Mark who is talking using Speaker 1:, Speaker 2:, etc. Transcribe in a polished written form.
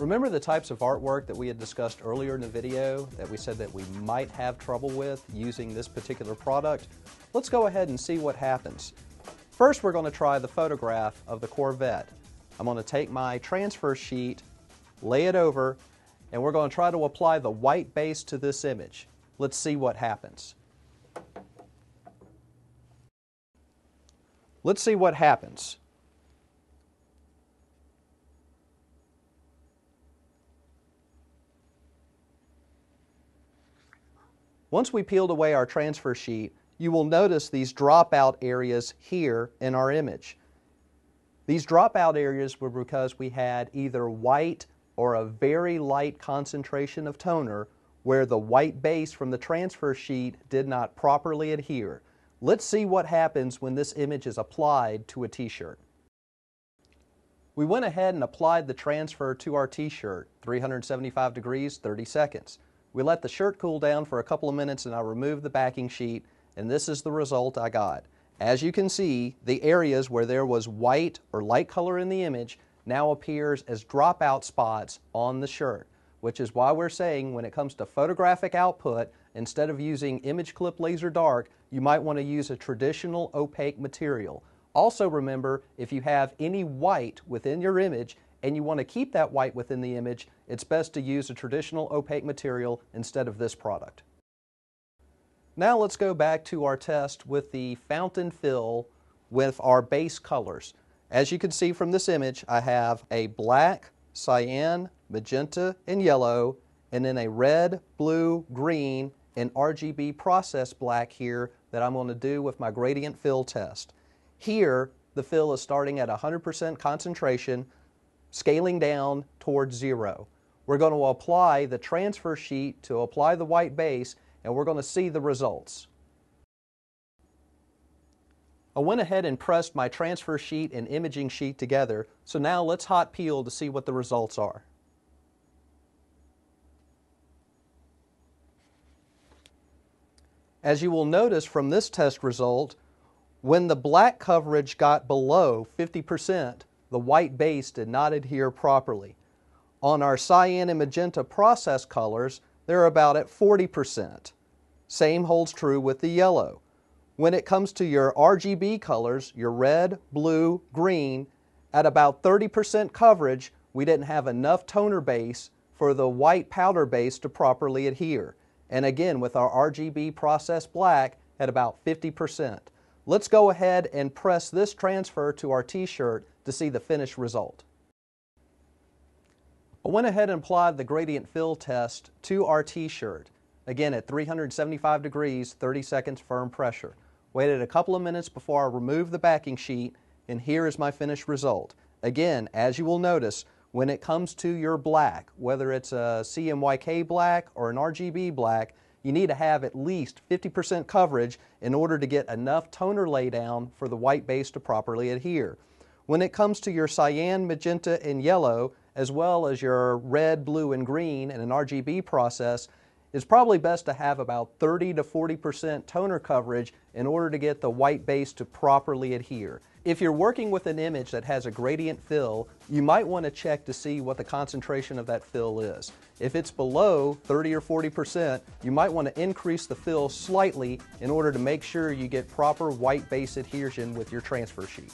Speaker 1: Remember the types of artwork that we had discussed earlier in the video that we said that we might have trouble with using this particular product? Let's go ahead and see what happens. First, we're going to try the photograph of the Corvette. I'm going to take my transfer sheet, lay it over, and we're going to try to apply the white base to this image. Let's see what happens. Let's see what happens. Once we peeled away our transfer sheet, you will notice these dropout areas here in our image. These dropout areas were because we had either white or a very light concentration of toner where the white base from the transfer sheet did not properly adhere. Let's see what happens when this image is applied to a t-shirt. We went ahead and applied the transfer to our t-shirt, 375 degrees, 30 seconds. We let the shirt cool down for a couple of minutes and I removed the backing sheet, and this is the result I got. As you can see, the areas where there was white or light color in the image now appears as dropout spots on the shirt, which is why we're saying when it comes to photographic output, instead of using ImageClip Laser Dark, you might want to use a traditional opaque material. Also remember, if you have any white within your image and you want to keep that white within the image, it's best to use a traditional opaque material instead of this product. Now let's go back to our test with the fountain fill with our base colors. As you can see from this image, I have a black, cyan, magenta, and yellow, and then a red, blue, green, and RGB process black here that I'm going to do with my gradient fill test. Here, the fill is starting at 100% concentration, scaling down towards 0. We're going to apply the transfer sheet to apply the white base, and we're going to see the results. I went ahead and pressed my transfer sheet and imaging sheet together, so now let's hot peel to see what the results are. As you will notice from this test result, when the black coverage got below 50%, the white base did not adhere properly. On our cyan and magenta process colors, they're about at 40%. Same holds true with the yellow. When it comes to your RGB colors, your red, blue, green, at about 30% coverage, we didn't have enough toner base for the white powder base to properly adhere. And again, with our RGB process black at about 50%. Let's go ahead and press this transfer to our t-shirt to see the finished result. I went ahead and applied the gradient fill test to our t-shirt, again at 375 degrees, 30 seconds firm pressure. Waited a couple of minutes before I removed the backing sheet, and here is my finished result. Again, as you will notice, when it comes to your black, whether it's a CMYK black or an RGB black, you need to have at least 50% coverage in order to get enough toner laydown for the white base to properly adhere. When it comes to your cyan, magenta, and yellow, as well as your red, blue, and green in an RGB process, it's probably best to have about 30 to 40% toner coverage in order to get the white base to properly adhere. If you're working with an image that has a gradient fill, you might want to check to see what the concentration of that fill is. If it's below 30 or 40%, you might want to increase the fill slightly in order to make sure you get proper white base adhesion with your transfer sheet.